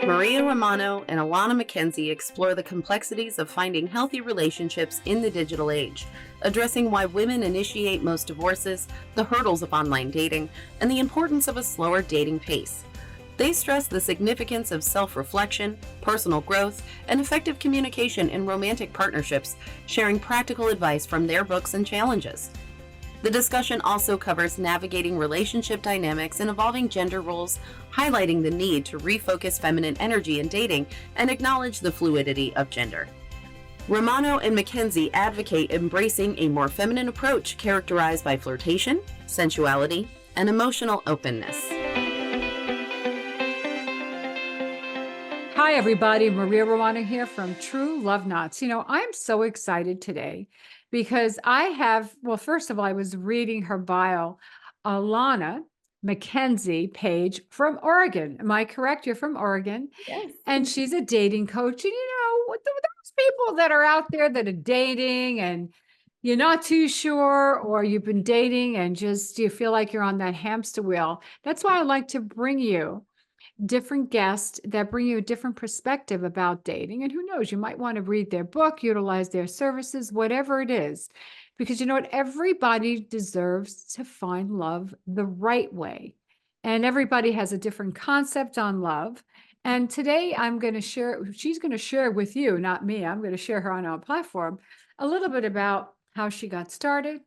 Maria Romano and Alana McKenzie explore the complexities of finding healthy relationships in the digital age, addressing why women initiate most divorces, the hurdles of online dating, and the importance of a slower dating pace. They stress the significance of self-reflection, personal growth, and effective communication in romantic partnerships, sharing practical advice from their books and challenges. The discussion also covers navigating relationship dynamics and evolving gender roles, highlighting the need to refocus feminine energy in dating and acknowledge the fluidity of gender. Romano and McKenzie advocate embracing a more feminine approach characterized by flirtation, sensuality, and emotional openness. Hi, everybody. Maria Romano here from True Love Knots. I'm so excited today because first of all, I was reading her bio, Alana McKenzie Page from Oregon. Am I correct? You're from Oregon. Yes. And she's a dating coach. And those people that are out there that are dating and you're not too sure, or you've been dating and just you feel like you're on that hamster wheel. That's why I like to bring you different guests that bring you a different perspective about dating. And who knows, you might want to read their book, utilize their services, whatever it is. Because you know what? Everybody deserves to find love the right way. And everybody has a different concept on love. And today she's going to share with you, not me, I'm going to share her on our platform, a little bit about how she got started,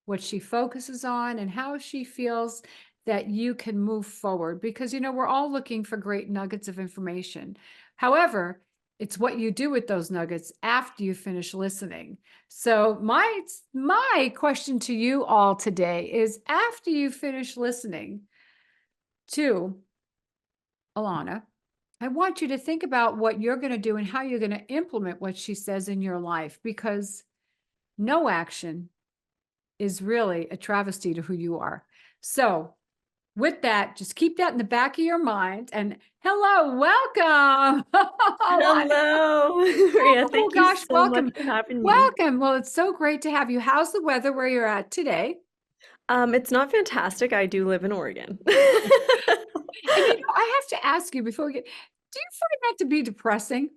what she focuses on, and how she feels that you can move forward, because we're all looking for great nuggets of information. However, it's what you do with those nuggets after you finish listening. So my question to you all today is, after you finish listening to Alana, I want you to think about what you're going to do and how you're going to implement what she says in your life, because no action is really a travesty to who you are. So with that, just keep that in the back of your mind. And hello, welcome. Hello, Maria. Thank you so welcome. much for having me. Welcome. Well, it's so great to have you. How's the weather where you're at today? It's not fantastic. I do live in Oregon. And I have to ask you before we get, do you find that to be depressing?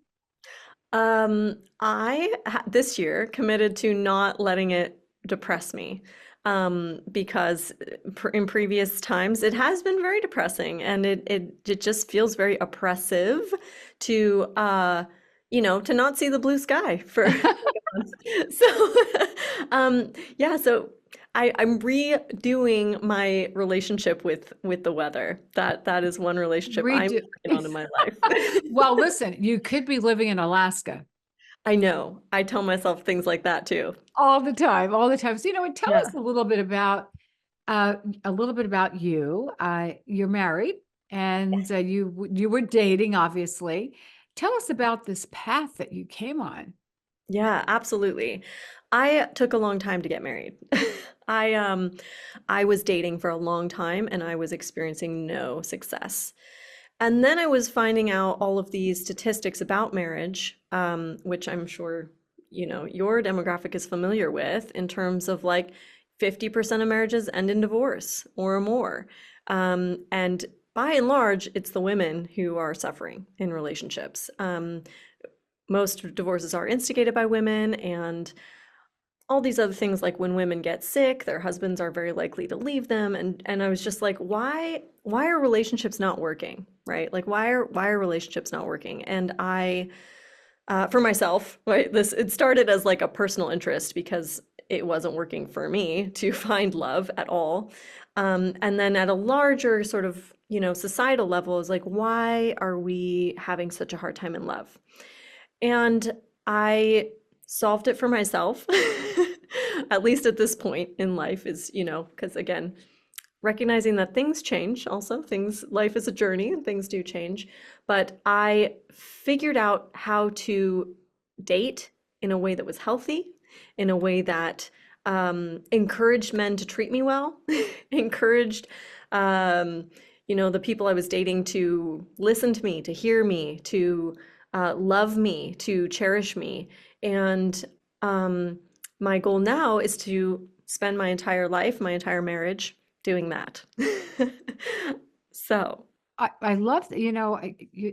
This year committed to not letting it depress me. Because in previous times it has been very depressing, and it just feels very oppressive to to not see the blue sky for so I'm redoing my relationship with the weather. That is one relationship I'm working on in my life. Well, listen, you could be living in Alaska. I know. I tell myself things like that too. All the time. So, tell us a little bit about you. You're married, and you were dating, obviously. Tell us about this path that you came on. Yeah, absolutely. I took a long time to get married. I was dating for a long time and I was experiencing no success. And then I was finding out all of these statistics about marriage, which I'm sure, your demographic is familiar with, in terms of like 50% of marriages end in divorce or more. And by and large, it's the women who are suffering in relationships. Most divorces are instigated by women, and all these other things, like when women get sick, their husbands are very likely to leave them. And I was just like, why are relationships not working, right? Like, why are relationships not working? And I, for myself, right, it started as like a personal interest because it wasn't working for me to find love at all. And then at a larger sort of, societal level, is like, why are we having such a hard time in love? And I solved it for myself, at least at this point in life, is, because again, recognizing that things change also, life is a journey and things do change. But I figured out how to date in a way that was healthy, in a way that encouraged men to treat me well, encouraged, the people I was dating to listen to me, to hear me, to love me, to cherish me. And my goal now is to spend my entire life, my entire marriage doing that. So I love that,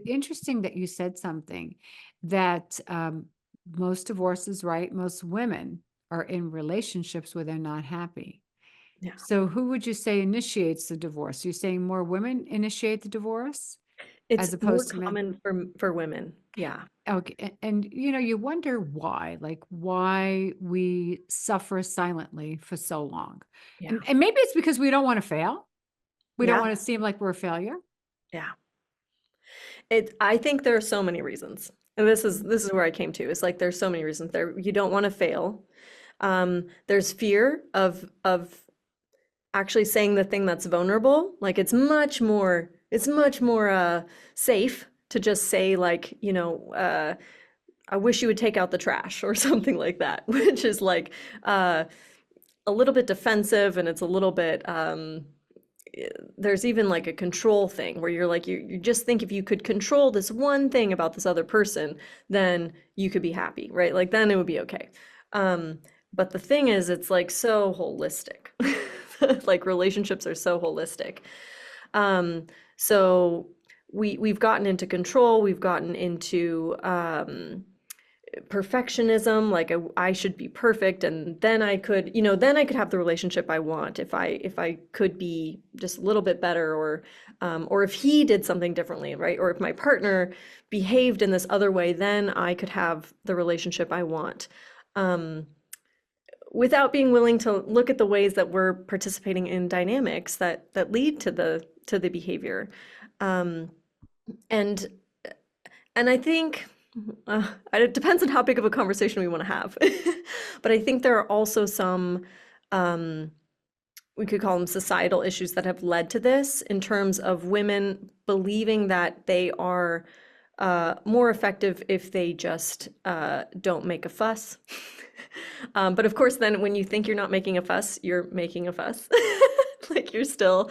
interesting that you said something that most divorces, right? Most women are in relationships where they're not happy. Yeah. So who would you say initiates the divorce? You're saying more women initiate the divorce It's as more opposed to men? common for women. Yeah. Okay. And you wonder why, like why we suffer silently for so long. Yeah. And maybe it's because we don't want to fail. We don't Yeah. want to seem like we're a failure. Yeah. I think there are so many reasons. And this is where I came to. It's like there's so many reasons there. You don't want to fail. There's fear of actually saying the thing that's vulnerable. Like it's much more safe to just say like, I wish you would take out the trash or something like that, which is like a little bit defensive, and it's a little bit there's even like a control thing where you're like you just think if you could control this one thing about this other person, then you could be happy, right? Like then it would be okay. But the thing is, it's like so holistic. Like relationships are so holistic. So we've gotten into control, we've gotten into perfectionism, like I should be perfect, and then I could, have the relationship I want if I could be just a little bit better, or if he did something differently, right? Or if my partner behaved in this other way, then I could have the relationship I want. Without being willing to look at the ways that we're participating in dynamics that lead to the behavior. And I think it depends on how big of a conversation we want to have. But I think there are also some, we could call them societal issues that have led to this, in terms of women believing that they are more effective if they just don't make a fuss. But of course, then when you think you're not making a fuss, you're making a fuss. Like you're still,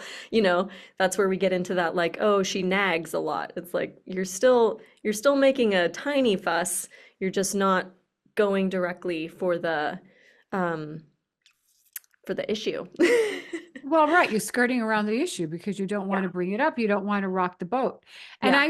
that's where we get into that, like, oh, she nags a lot. It's like you're still making a tiny fuss. You're just not going directly for the issue. Well, right. You're skirting around the issue because you don't want to bring it up. You don't want to rock the boat. And Yeah.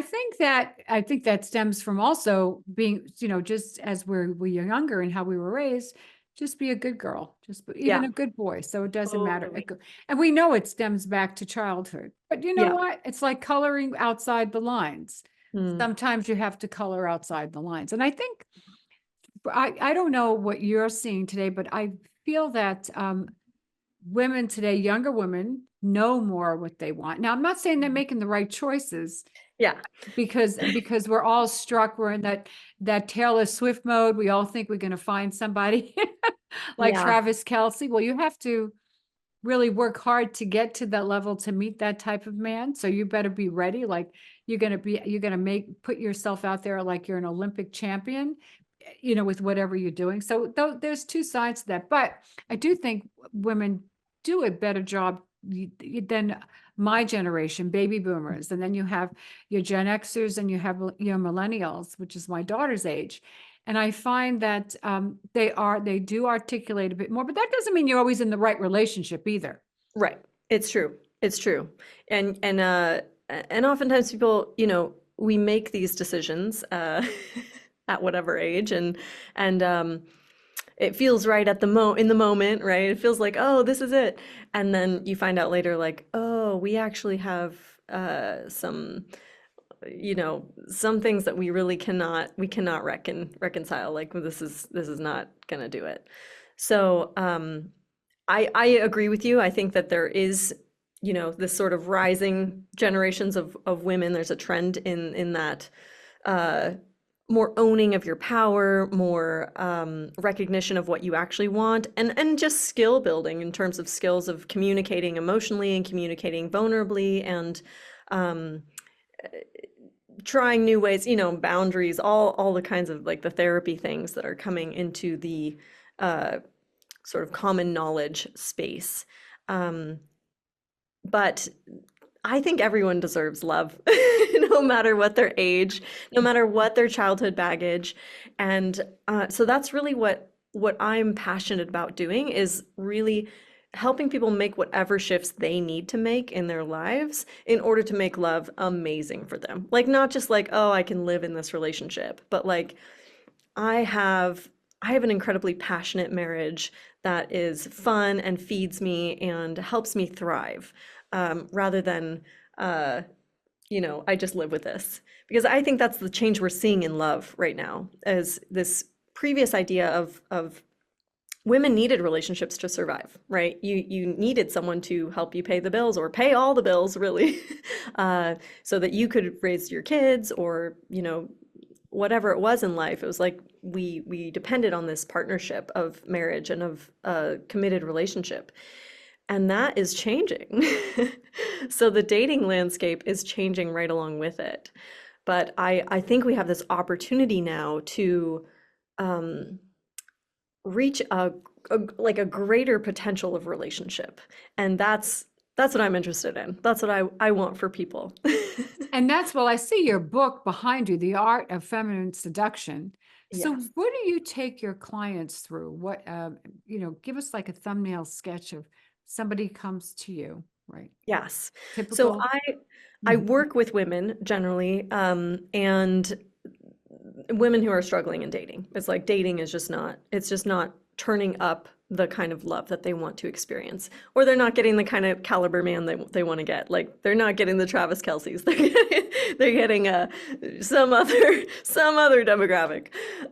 I think that stems from also being, just as we're younger and how we were raised, just be a good girl, even a good boy. So it doesn't matter. Totally. And we know it stems back to childhood, but you know Yeah. what? It's like coloring outside the lines. Hmm. Sometimes you have to color outside the lines. And I think, I don't know what you're seeing today, but I feel that, women today, younger women, know more what they want. Now, I'm not saying they're making the right choices, Yeah. because we're all struck. We're in that Taylor Swift mode. We all think we're going to find somebody like Yeah. Travis Kelce. Well, you have to really work hard to get to that level to meet that type of man. So you better be ready. Like you're going to put yourself out there like you're an Olympic champion, with whatever you're doing. So there's two sides to that. But I do think women do a better job than my generation, baby boomers. And then you have your Gen Xers and you have your millennials, which is my daughter's age. And I find that they do articulate a bit more, but that doesn't mean you're always in the right relationship either. Right. It's true. It's true. And oftentimes people, we make these decisions at whatever age, and it feels right at in the moment, right? It feels like, oh, this is it. And then you find out later, like, oh, we actually have some things that we really cannot reconcile. Like this is not gonna do it. So I agree with you. I think that there is, this sort of rising generations of women. There's a trend in that more owning of your power, more recognition of what you actually want, and just skill building in terms of skills of communicating emotionally and communicating vulnerably, and trying new ways, boundaries, all the kinds of like the therapy things that are coming into the sort of common knowledge space. But I think everyone deserves love, no matter what their age, no matter what their childhood baggage. And so that's really what I'm passionate about doing, is really helping people make whatever shifts they need to make in their lives in order to make love amazing for them. Like, not just like, oh, I can live in this relationship, but like, I have I have an incredibly passionate marriage that is fun and feeds me and helps me thrive, rather than I just live with this. Because I think that's the change we're seeing in love right now, as this previous idea of women needed relationships to survive, right? You needed someone to help you pay the bills, or pay all the bills, really, so that you could raise your kids, or whatever it was in life. It was like we depended on this partnership of marriage and of a committed relationship. And that is changing. So the dating landscape is changing right along with it. But I think we have this opportunity now to reach like a greater potential of relationship. And that's what I'm interested in. That's what I want for people. And that's, well, I see your book behind you, The Art of Feminine Seduction. So Yes. what do you take your clients through? What, give us like a thumbnail sketch of somebody comes to you, right? Yes. So Typical. I work with women generally, and women who are struggling in dating. It's like dating is it's just not turning up the kind of love that they want to experience, or they're not getting the kind of caliber man they want to get. Like, they're not getting the Travis Kelce's. They're getting some other demographic.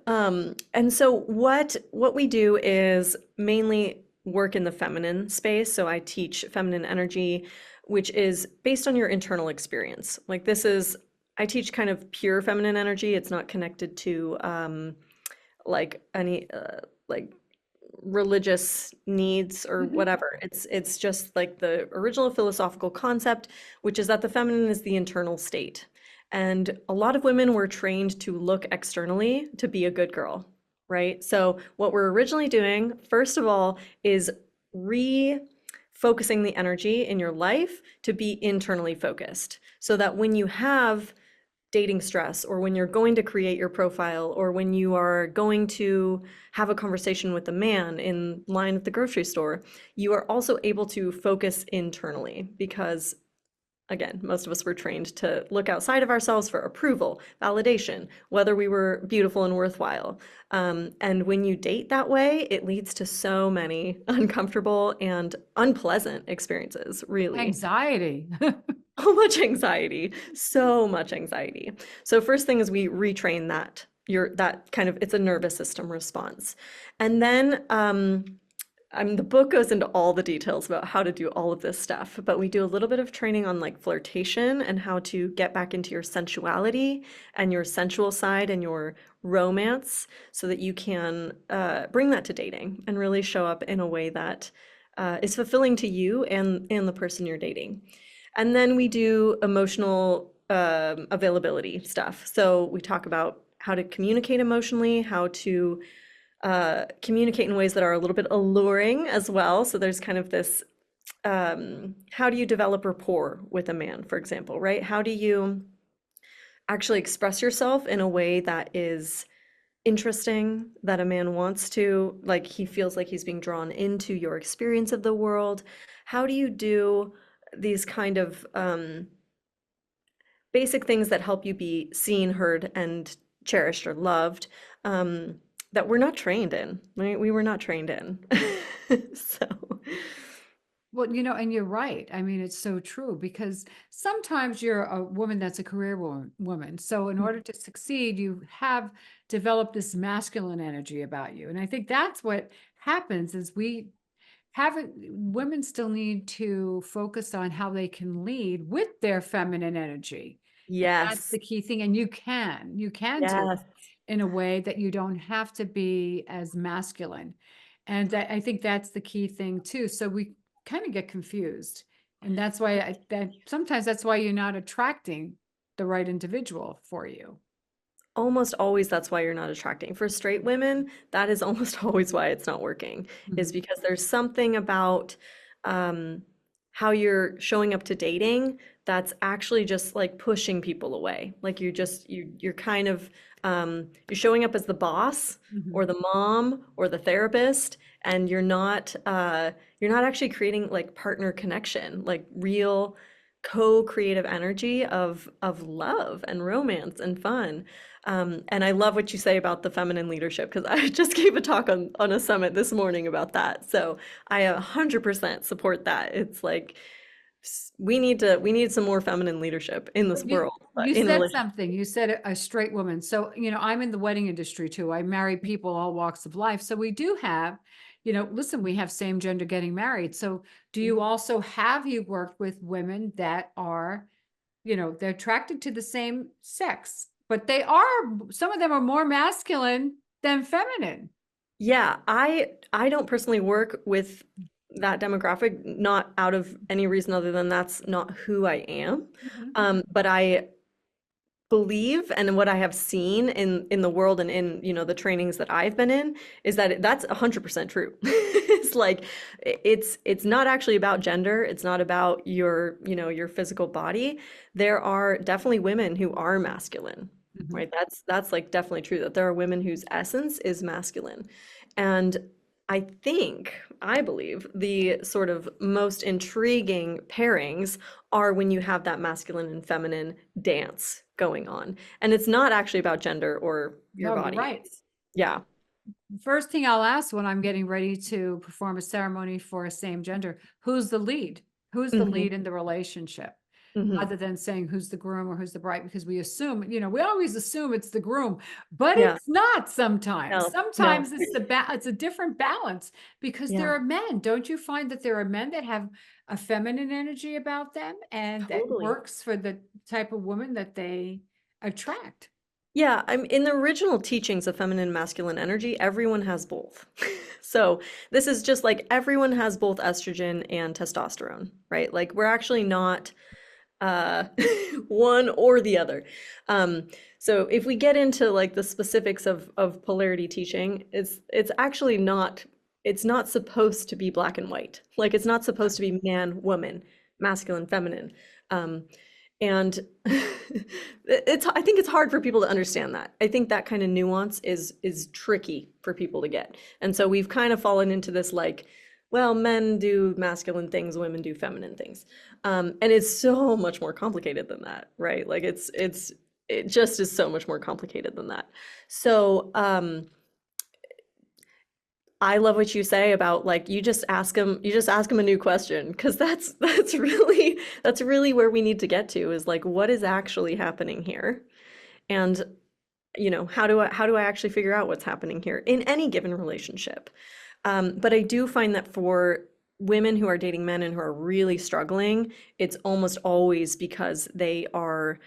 And so what we do is mainly work in the feminine space. So I teach feminine energy, which is based on your internal experience. Like, I teach kind of pure feminine energy. It's not connected to like any like religious needs or whatever. It's just like the original philosophical concept, which is that the feminine is the internal state. And a lot of women were trained to look externally to be a good girl, right? So what we're originally doing, first of all, is refocusing the energy in your life to be internally focused, so that when you have dating stress, or when you're going to create your profile, or when you are going to have a conversation with a man in line at the grocery store, you are also able to focus internally. Because, again, most of us were trained to look outside of ourselves for approval, validation, whether we were beautiful and worthwhile. And when you date that way, it leads to so many uncomfortable and unpleasant experiences, really. Anxiety. So much anxiety, so much anxiety. So first thing is we retrain that kind of, it's a nervous system response. And then the book goes into all the details about how to do all of this stuff, but we do a little bit of training on like flirtation and how to get back into your sensuality and your sensual side and your romance, so that you can bring that to dating and really show up in a way that is fulfilling to you and the person you're dating. And then we do emotional availability stuff. So we talk about how to communicate emotionally, how to communicate in ways that are a little bit alluring as well. So there's kind of this, how do you develop rapport with a man, for example, right? How do you actually express yourself in a way that is interesting, that a man wants to, like, he feels like he's being drawn into your experience of the world? How do you do these kind of basic things that help you be seen, heard, and cherished or loved, that we're not trained in, right? We were not trained in. So. Well, and you're right. I mean, it's so true, because sometimes you're a woman that's a career woman. So in order to succeed, you have developed this masculine energy about you. And I think that's what happens is women still need to focus on how they can lead with their feminine energy. And that's the Yes. key thing. And you can do Yes. it in a way that you don't have to be as masculine. And I think that's the key thing too. So we kind of get confused. And that's why sometimes that's why you're not attracting the right individual for you. Almost always that's why you're not attracting. For straight women, that is almost always why it's not working, is because there's something about how you're showing up to dating that's actually just like pushing people away. Like, you're kind of you're showing up as the boss or the mom or the therapist, and you're not actually creating like partner connection, like real co-creative energy of love and romance and fun. And I love what you say about the feminine leadership, because I just gave a talk on a summit this morning about that. So I 100% support that. It's like we need some more feminine leadership in this You, world, you in said relationships. something. You said a straight woman. So, I'm in the wedding industry too. I marry people all walks of life. So we do have, listen, we have same gender getting married. So do you also have you worked with women that are, they're attracted to the same sex, but some of them are more masculine than feminine. Yeah, I don't personally work with that demographic, not out of any reason other than that's not who I am. Mhm. But I believe, and what I have seen in the world and in, the trainings that I've been in, is that that's 100% true. It's like it's not actually about gender. It's not about your physical body. There are definitely women who are masculine, Mhm. right? That's like definitely true, that there are women whose essence is masculine. And I believe the sort of most intriguing pairings are when you have that masculine and feminine dance going on. And it's not actually about gender or your No, you're body. right. Yeah. First thing I'll ask when I'm getting ready to perform a ceremony for a same gender, who's the lead? Who's the Hmm. lead in the relationship? Hmm. Other than saying who's the groom or who's the bride, because we assume, we always assume it's the groom, but Yeah. it's not sometimes. No, no. Sometimes it's a different balance, because there Yeah, are men. Don't you find that there are men that have a feminine energy about them and that totally. works for the type of woman that they attract? Yeah, I'm in the original teachings of feminine and masculine energy, everyone has both. So this is just like everyone has both estrogen and testosterone, right? Like we're actually not uh one or the other. Um, so if we get into like the specifics of polarity teaching, it's actually not, it's not supposed to be black and white. Like it's not supposed to be man, woman, masculine, feminine. Um, and I think it's hard for people to understand that. I think that kind of nuance is tricky for people to get. And so we've kind of fallen into this like, well, men do masculine things, women do feminine things. And it's so much more complicated than that, right? Like it just is so much more complicated than that. So I love what you say about like you just ask them a new question, because that's really where we need to get to, is like what is actually happening here, and how do I actually figure out what's happening here in any given relationship. But I do find that for women who are dating men and who are really struggling, it's almost always because they are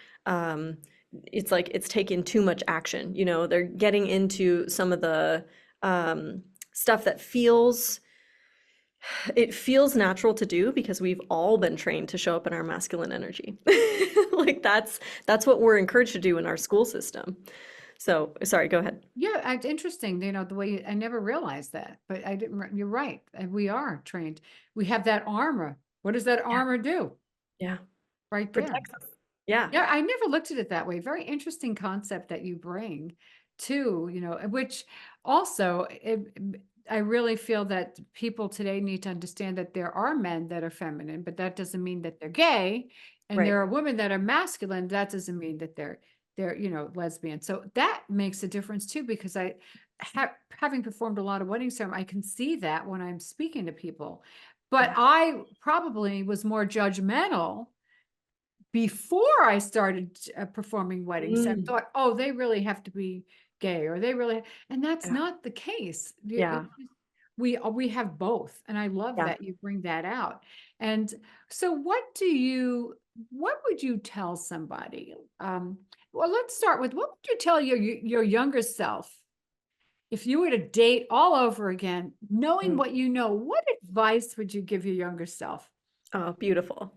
it's like it's taken too much action. They're getting into some of the stuff that feels natural to do because we've all been trained to show up in our masculine energy. Like that's what we're encouraged to do in our school system. So, sorry, go ahead. Yeah, it's interesting, the way I never realized that, but I didn't, you're right. And we are trained. We have that armor. What does that Yeah. armor do? Yeah. Right there. Protects us. Yeah. Yeah, I never looked at it that way. Very interesting concept that you bring to, which also I really feel that people today need to understand that there are men that are feminine, but that doesn't mean that they're gay. And Right. there are women that are masculine. That doesn't mean that they're, lesbian. So that makes a difference too, because having performed a lot of wedding ceremonies, I can see that when I'm speaking to people. But Yeah. I probably was more judgmental before I started performing weddings. I Mm. thought, oh, they really have to be gay, or they really, and that's Yeah. not the case. Yeah. We have both, and I love Yeah. that you bring that out. And so, what would you tell somebody? Well, let's start with, what would you tell your younger self if you were to date all over again, knowing Mm. what you know? What advice would you give your younger self? Oh, beautiful.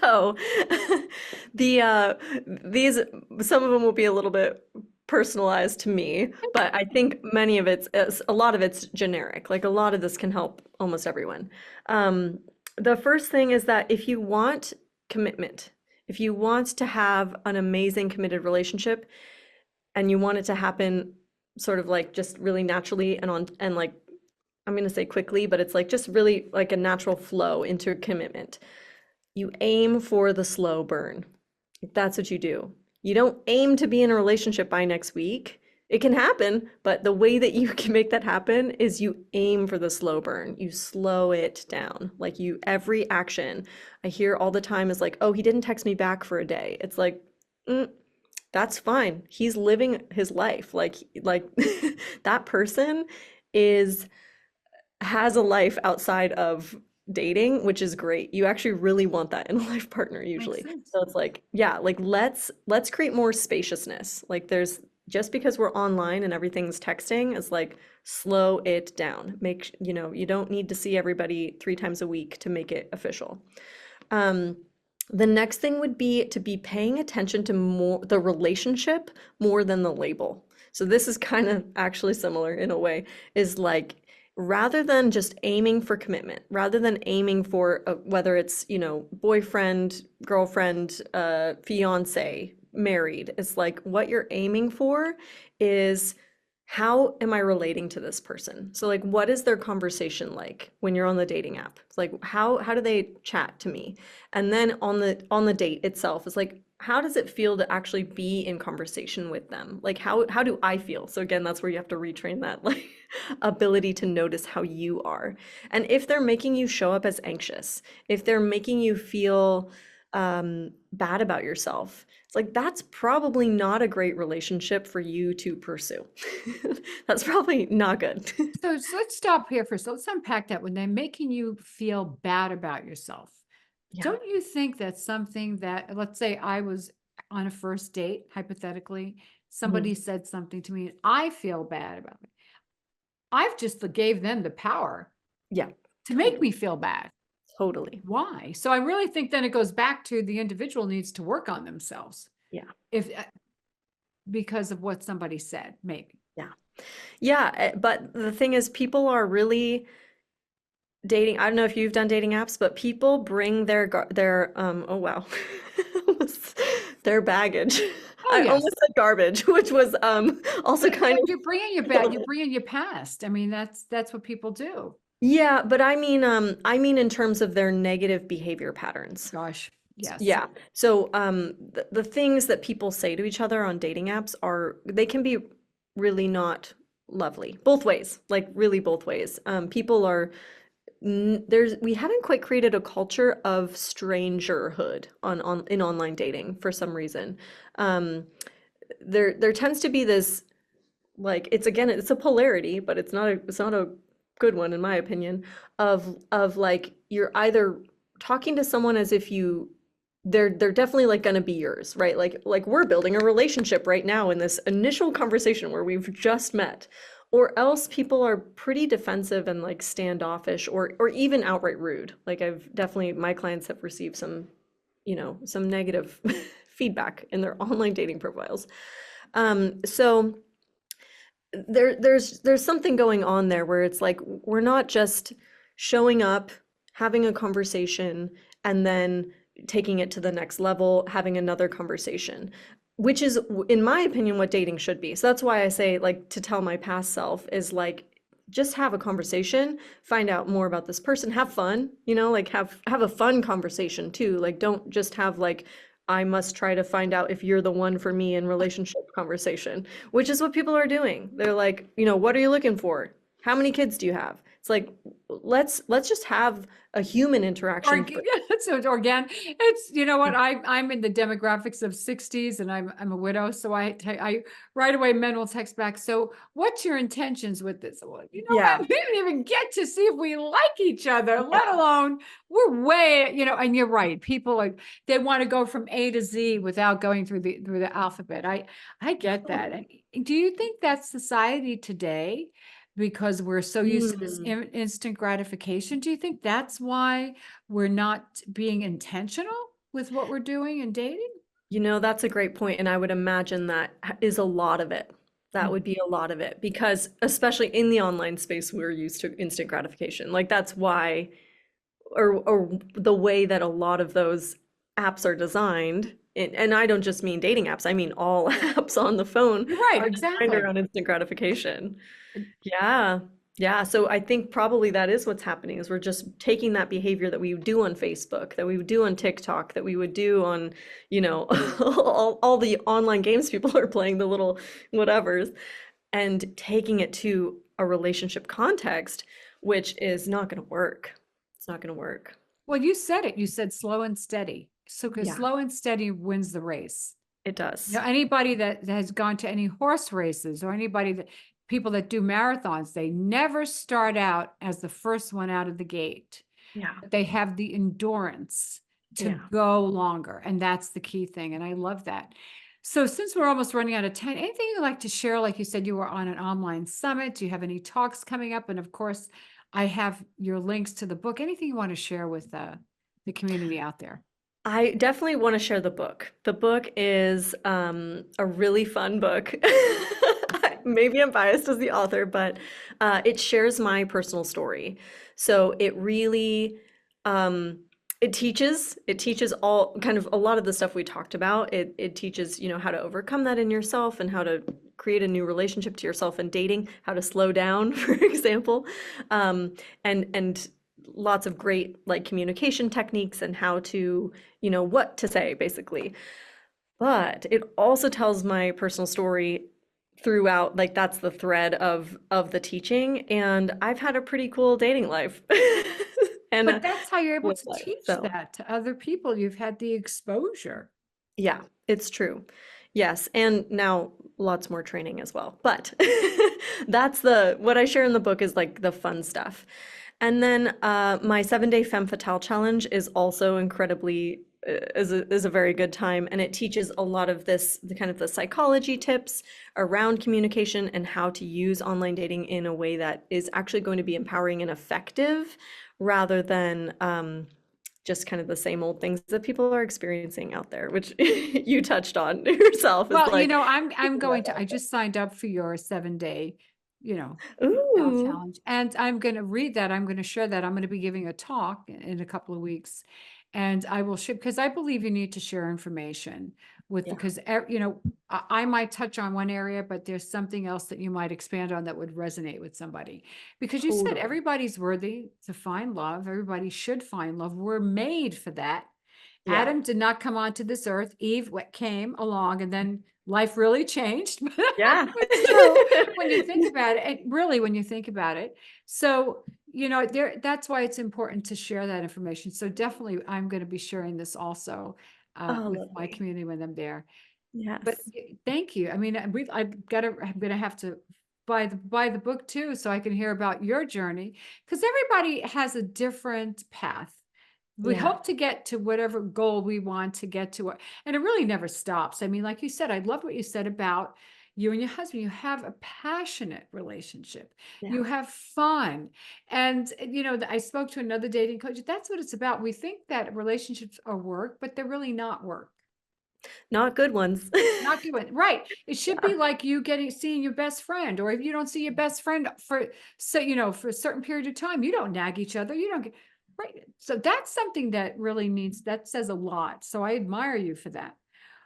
So, these some of them will be a little bit personalized to me, but I think a lot of it's generic. Like a lot of this can help almost everyone. The first thing is that if you want commitment, if you want to have an amazing committed relationship, and you want it to happen sort of like just really naturally and like I'm going to say quickly, but it's like just really like a natural flow into commitment. You aim for the slow burn. That's what you do. You don't aim to be in a relationship by next week. It can happen, but the way that you can make that happen is you aim for the slow burn. You slow it down. Like every action I hear all the time is like, oh, he didn't text me back for a day. It's like, that's fine. He's living his life. Like that person has a life outside of dating, which is great. You actually really want that in a life partner usually. So it's like, yeah, like let's create more spaciousness. Like just because we're online and everything's texting is like slow it down. You don't need to see everybody 3 times a week to make it official. The next thing would be to be paying attention to the relationship more than the label. So this is kind of actually similar in a way, is like rather than just aiming for commitment, rather than aiming for whether it's, boyfriend, girlfriend, fiance, married, it's like what you're aiming for is how am I relating to this person? So like what is their conversation like when you're on the dating app? It's like how do they chat to me? And then on the date itself, it's like how does it feel to actually be in conversation with them? Like how do I feel? So again, that's where you have to retrain that like ability to notice how you are. And if they're making you show up as anxious, if they're making you feel bad about yourself, it's like that's probably not a great relationship for you to pursue. That's probably not good. So let's stop here first. Let's unpack that. When they're making you feel bad about yourself, Yeah. don't you think that's something that, let's say I was on a first date, hypothetically, somebody said something to me and I feel bad about it. I've just gave them the power Yeah, to make me feel bad. totally. Why? So I really think then it goes back to the individual needs to work on themselves. Yeah. Because of what somebody said, maybe. Yeah, but the thing is, people are really dating. I don't know if you've done dating apps, but people bring their oh wow, their baggage. Oh, I yes. almost said garbage, which was also kind of you bring in your bad, you bring in your past. I mean, that's what people do. yeah, but I mean in terms of their negative behavior patterns. Gosh, yes. Yeah. So the things that people say to each other on dating apps they can be really not lovely. Both ways, like really both ways. People are we haven't quite created a culture of strangerhood in online dating for some reason. There tends to be this like it's a polarity, but it's not a good one in my opinion of like you're either talking to someone as if they're definitely like going to be yours, right? Like we're building a relationship right now in this initial conversation where we've just met, or else people are pretty defensive and like standoffish or even outright rude. Like my clients have received some negative feedback in their online dating profiles. So there's something going on there where it's like we're not just showing up, having a conversation, and then taking it to the next level, having another conversation, which is, in my opinion, what dating should be. So that's why I say, like, to tell my past self is like, just have a conversation, find out more about this person, have fun, like have a fun conversation too. Like, don't just have like, I must try to find out if you're the one for me in relationship conversation, which is what people are doing. They're like, what are you looking for? How many kids do you have? It's like, let's just have a human interaction. So organic. It's, you know what, I'm in the demographics of 60s and I'm a widow. So I right away, men will text back. So what's your intentions with this? Well, what? We didn't even get to see if we like each other, let alone we're way, and you're right. People they want to go from A to Z without going through the alphabet. I get that. Do you think that's society today? Because we're so used to this instant gratification. Do you think that's why we're not being intentional with what we're doing in dating? That's a great point. And I would imagine that is a lot of it. That would be a lot of it, because especially in the online space, we're used to instant gratification. Like that's why, or the way that a lot of those apps are designed. And I don't just mean dating apps. I mean all apps on the phone. Right, exactly. Around instant gratification. Yeah. Yeah, so I think probably that is what's happening is we're just taking that behavior that we would do on Facebook, that we would do on TikTok, that we would do on, all the online games people are playing, the little whatevers, and taking it to a relationship context, which is not going to work. It's not going to work. Well, you said it. You said slow and steady. So, because Yeah, slow and steady wins the race. it does. Anybody that has gone to any horse races or anybody that people that do marathons, they never start out as the first one out of the gate. Yeah, They have the endurance to yeah. go longer. And that's the key thing. And I love that. So since we're almost running out of time, anything you'd like to share? Like you said, you were on an online summit. Do you have any talks coming up? And of course, I have your links to the book. Anything you want to share with the community out there? I definitely want to share the book. The book is a really fun book. Maybe I'm biased as the author, but it shares my personal story. So it really it teaches all kind of a lot of the stuff we talked about. It teaches, how to overcome that in yourself and how to create a new relationship to yourself and dating, how to slow down, for example, and lots of great like communication techniques and how to, what to say basically. But it also tells my personal story throughout, like that's the thread of the teaching, and I've had a pretty cool dating life. And But that's how you're able with to life. teach So, that to other people. You've had the exposure. yeah, it's true. Yes, and now lots more training as well. But that's what I share in the book is like the fun stuff. And then my 7-day Femme Fatale challenge is also incredibly is a very good time, and it teaches a lot of the kind of the psychology tips around communication and how to use online dating in a way that is actually going to be empowering and effective, rather than just kind of the same old things that people are experiencing out there, which you touched on yourself. Is Well, like, I'm going to, I just signed up for your 7-day, ooh, challenge. And I'm going to read that. I'm going to share that. I'm going to be giving a talk in a couple of weeks. And I will share, because I believe you need to share information yeah, because, I might touch on one area, but there's something else that you might expand on that would resonate with somebody. Because you said totally, everybody's worthy to find love. Everybody should find love. We're made for that. yeah, Adam did not come onto this earth. Eve came along, and then life really changed. yeah, It's true when you think about it. Really, when you think about it. So, that's why it's important to share that information. So definitely, I'm going to be sharing this also oh, with my lovely, community when I'm there. But yes, thank you. I mean, I'm going to have to buy the book too, so I can hear about your journey, because everybody has a different path. We yeah, hope to get to whatever goal we want to get to, and it really never stops. I mean, like you said, I love what you said about you and your husband. You have a passionate relationship. yeah, You have fun. And, I spoke to another dating coach. That's what it's about. We think that relationships are work, but they're really not work. not good ones. Not doing right. It should Yeah, be like you seeing your best friend, or if you don't see your best friend for a certain period of time, you don't nag each other. You don't get right. So that's something that really that says a lot. So I admire you for that.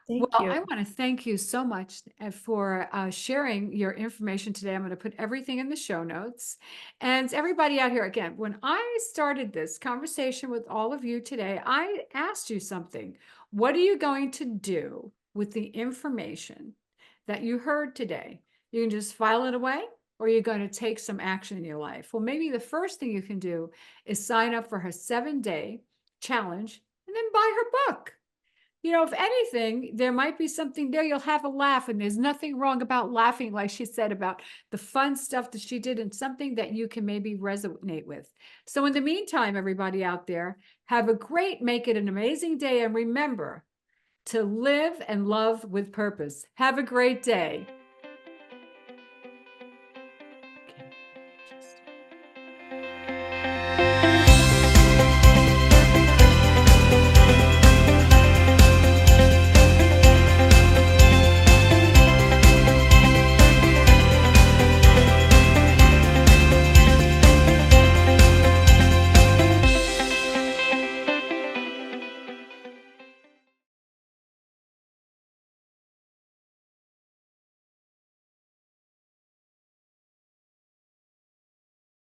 Well, thank you. I want to thank you so much for sharing your information today. I'm going to put everything in the show notes. And everybody out here, again, when I started this conversation with all of you today, I asked you something. What are you going to do with the information that you heard today? You can just file it away, or you're going to take some action in your life. Well, maybe the first thing you can do is sign up for her 7-day challenge and then buy her book. If anything, there might be something there. You'll have a laugh, and there's nothing wrong about laughing, like she said, about the fun stuff that she did, and something that you can maybe resonate with. So in the meantime, everybody out there, make it an amazing day. And remember to live and love with purpose. Have a great day.